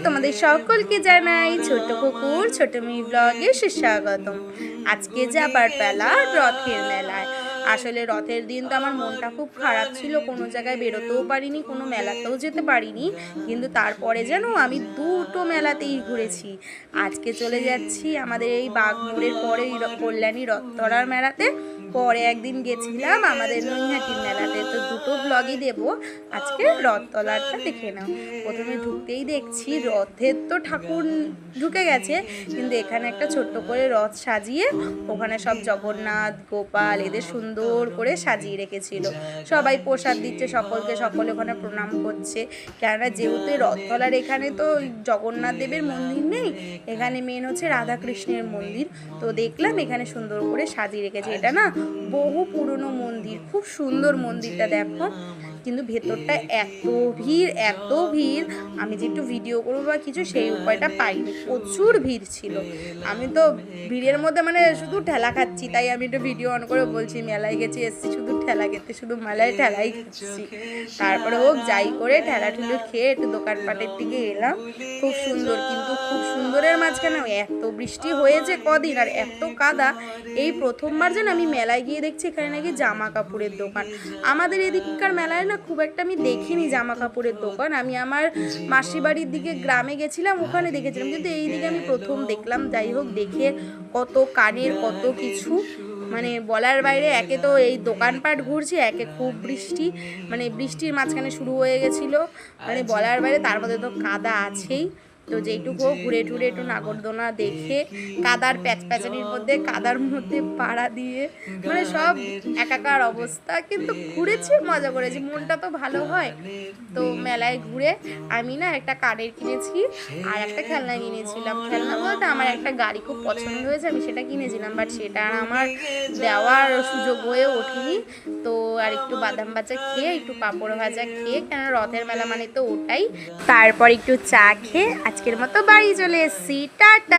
তোমাদের সকলকে জানাই ছোট কুকুর ছোট মেয়ে ব্লগে সুস্বাগতম। আজকে যাবার বেলা রথের মেলায়। আসলে রথের দিন তো আমার মনটা খুব খারাপ ছিল, কোনো জায়গায় বেরোতেও পারিনি, কোনো মেলাতেও যেতে পারিনি। কিন্তু তারপরে যেন আমি দুটো মেলাতেই ঘুরেছি। আজকে চলে যাচ্ছি আমাদের এই বাগমোড়ের পরে কল্যাণী রথতলার মেলাতে, পরে একদিন গেছিলাম আমাদের নৈহাটির মেলাতে। তো দুটো ব্লগই দেবো। আজকে রথতলাটা দেখে নাও। প্রথমে ঢুকতেই দেখছি রথের তো ঠাকুর ঢুকে গেছে, কিন্তু এখানে একটা ছোট্ট করে রথ সাজিয়ে ওখানে সব জগন্নাথ গোপাল এদের সুন্দর করে সাজিয়ে রেখেছিল। সবাই প্রসাদ দিচ্ছে সকলকে, সকলে ওখানে প্রণাম করছে। কেননা যেহেতু রথতলার এখানে তো জগন্নাথ দেবের মন্দির নেই, এখানে মেন হচ্ছে রাধাকৃষ্ণের মন্দির। তো দেখলাম এখানে সুন্দর করে সাজিয়ে রেখেছে। এটা না বহু পুরনো মন্দির, খুব সুন্দর মন্দিরটা দেখো। কিন্তু ভেতরটা এত ভিড়, আমি যে একটু ভিডিও করবো বা কিছু সেই উপায়টা পাইনি, প্রচুর ভিড় ছিল। আমি তো ভিড়ের মধ্যে মানে শুধু ঠেলা খাচ্ছি, তাই আমি একটু ভিডিও অন করে বলছি মেলায় গেছি, এসছি শুধু ঠেলা খেতে, শুধু মেলায় ঠেলাই খাচ্ছি। তারপরে হোক যাই করে ঠেলা ঠুলো খেয়ে একটু দোকানপাটের দিকে এলাম। খুব সুন্দর, কিন্তু খুব সুন্দরের মাঝখানে এত বৃষ্টি হয়েছে কদিন, আর এত কাদা। এই প্রথমবার যেন আমি মেলায় গিয়ে দেখছি এখানে নাকি জামা কাপড়ের দোকান। আমাদের এদিককার মেলায় না খুব একটা আমি দেখিনি জামা কাপড়ের দোকান। আমি আমার মাসির বাড়ির দিকে গ্রামে গেছিলাম, ওখানে দেখেছিলাম, কিন্তু এই দিকে আমি প্রথম দেখলাম। যাই হোক, দেখে কত কানের কত কিছু, মানে বলার বাইরে। একে তো এই দোকানপাট ঘুরছি, একে খুব বৃষ্টি, মানে বৃষ্টির মাঝখানে শুরু হয়ে গেছিলো, মানে বলার বাইরে। তার মধ্যে তো কাদা আছেই। তো যেইটুকু ঘুরে টুরে একটু নাগরদোলা দেখে, কাদার প্যাচপ্যাচানির মধ্যে কাদার মধ্যে পাড়া দিয়ে মানে সব একাকার অবস্থা, কিন্তু ঘুরেছি, মজা করেছি, মনটা তো ভালো হয়। তো মেলায় ঘুরে আমি না একটা কানের কিনেছি আর একটা খেলনা কিনেছিলাম। খেলনা বলতে আমার একটা গাড়ি খুব পছন্দ হয়েছে, আমি সেটা কিনেছিলাম, বাট সেটা আর আমার দেওয়ার সুযোগ হয়ে ওঠেনি। তো আর একটু বাদাম ভাজা খেয়ে, একটু পাঁপড় ভাজা খেয়ে, কেন রথের মেলা মানে তো ওটাই। তারপর একটু চা খেয়ে আজকের মতো বাড়ি চলে এসেছি। টাটা।